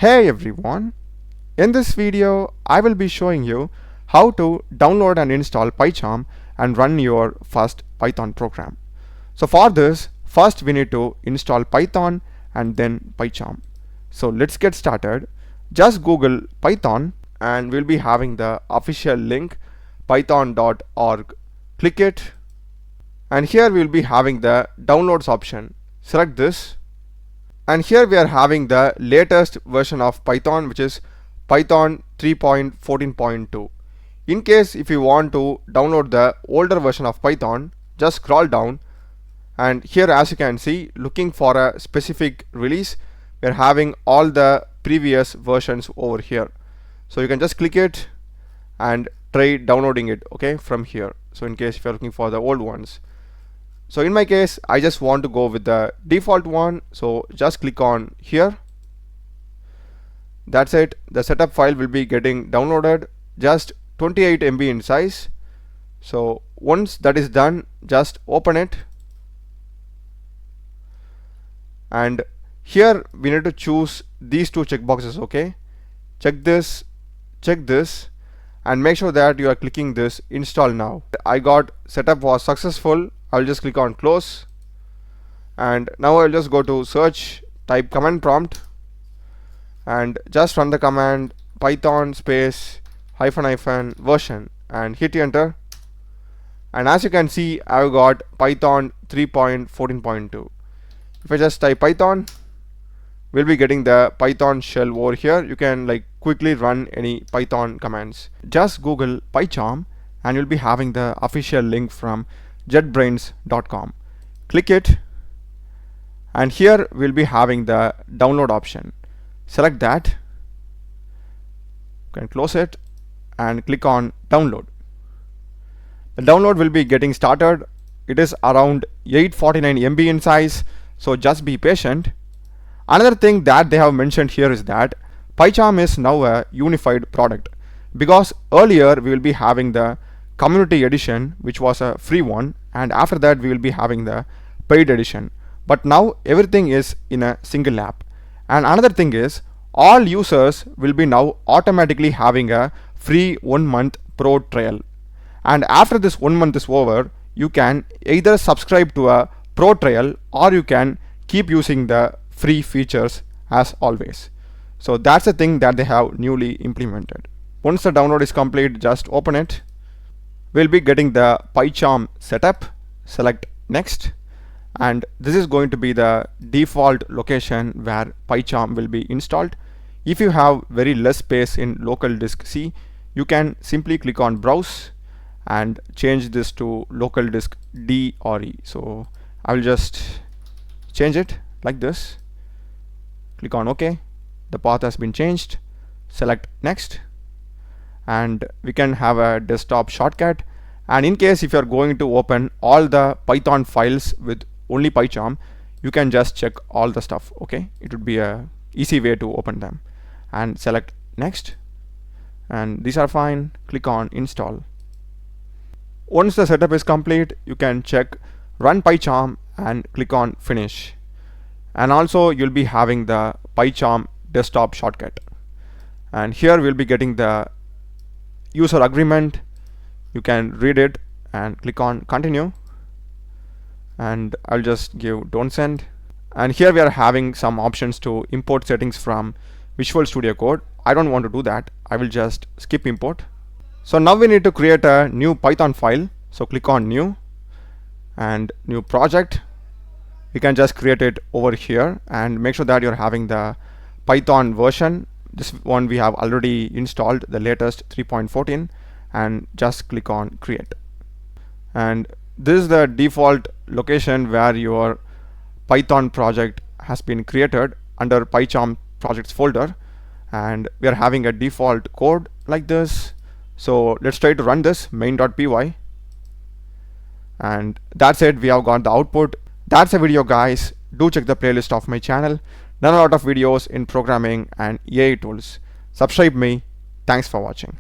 Hey everyone, in this video I will be showing you how to download and install PyCharm and run your first Python program. So for this, first we need to install Python and then PyCharm. So let's get started. Just Google Python and we'll be having the official link python.org. Click it and here we'll be having the downloads option. Select this. And here we are having the latest version of Python, which is Python 3.14.2. In case if you want to download the older version of Python, just scroll down and here, as you can see, looking for a specific release, we are having all the previous versions over here. So you can just click it and try downloading it, okay, from here. So in case if you are looking for the old ones. So in my case, I just want to go with the default one. So just click on here. That's it. The setup file will be getting downloaded, just 28 MB in size. So once that is done, just open it. And here we need to choose these two checkboxes, okay? Check this, and make sure that you are clicking this install now. I got setup was successful. I'll just click on close and now I'll just go to search, type command prompt and just run the command python space -- version and hit enter. And as you can see, I've got Python 3.14.2. If I just type Python, we'll be getting the Python shell over here. You can like quickly run any Python commands. Just Google PyCharm and you'll be having the official link from jetbrains.com. Click it and here we'll be having the download option. Select that, you can close it and click on download. The download will be getting started. It is around 849 MB in size, so just be patient. Another thing that they have mentioned here is that PyCharm is now a unified product, because earlier we will be having the community edition, which was a free one, and after that we will be having the paid edition. But now everything is in a single app. And another thing is, all users will be now automatically having a free 1 month pro trial. And after this 1 month is over, you can either subscribe to a pro trial or you can keep using the free features as always. So that's the thing that they have newly implemented. Once the download is complete, just open it. We'll be getting the PyCharm setup. Select next, and this is going to be the default location where PyCharm will be installed. If you have very less space in local disk C, you can simply click on browse and change this to local disk D or E. So I'll just change it like this. Click on OK. The path has been changed. Select next, and we can have a desktop shortcut. And in case if you're going to open all the Python files with only PyCharm, you can just check all the stuff, okay? It would be a easy way to open them. And select next, and these are fine. Click on install. Once the setup is complete, you can check run PyCharm and click on finish. And also you'll be having the PyCharm desktop shortcut. And here we'll be getting the user agreement. You can read it and click on continue, and I'll just give don't send. And here we are having some options to import settings from Visual Studio Code. I don't want to do that. I will just skip import. So now we need to create a new Python file. So click on new and new project. You can just create it over here and make sure that you're having the Python version. This one we have already installed, the latest 3.14, and just click on create. And this is the default location where your Python project has been created under PyCharm projects folder, and we are having a default code like this. So let's try to run this main.py, and that's it. We have got the output. That's a video, guys. Do check the playlist of my channel. Done a lot of videos in programming and AI tools. Subscribe me. Thanks for watching.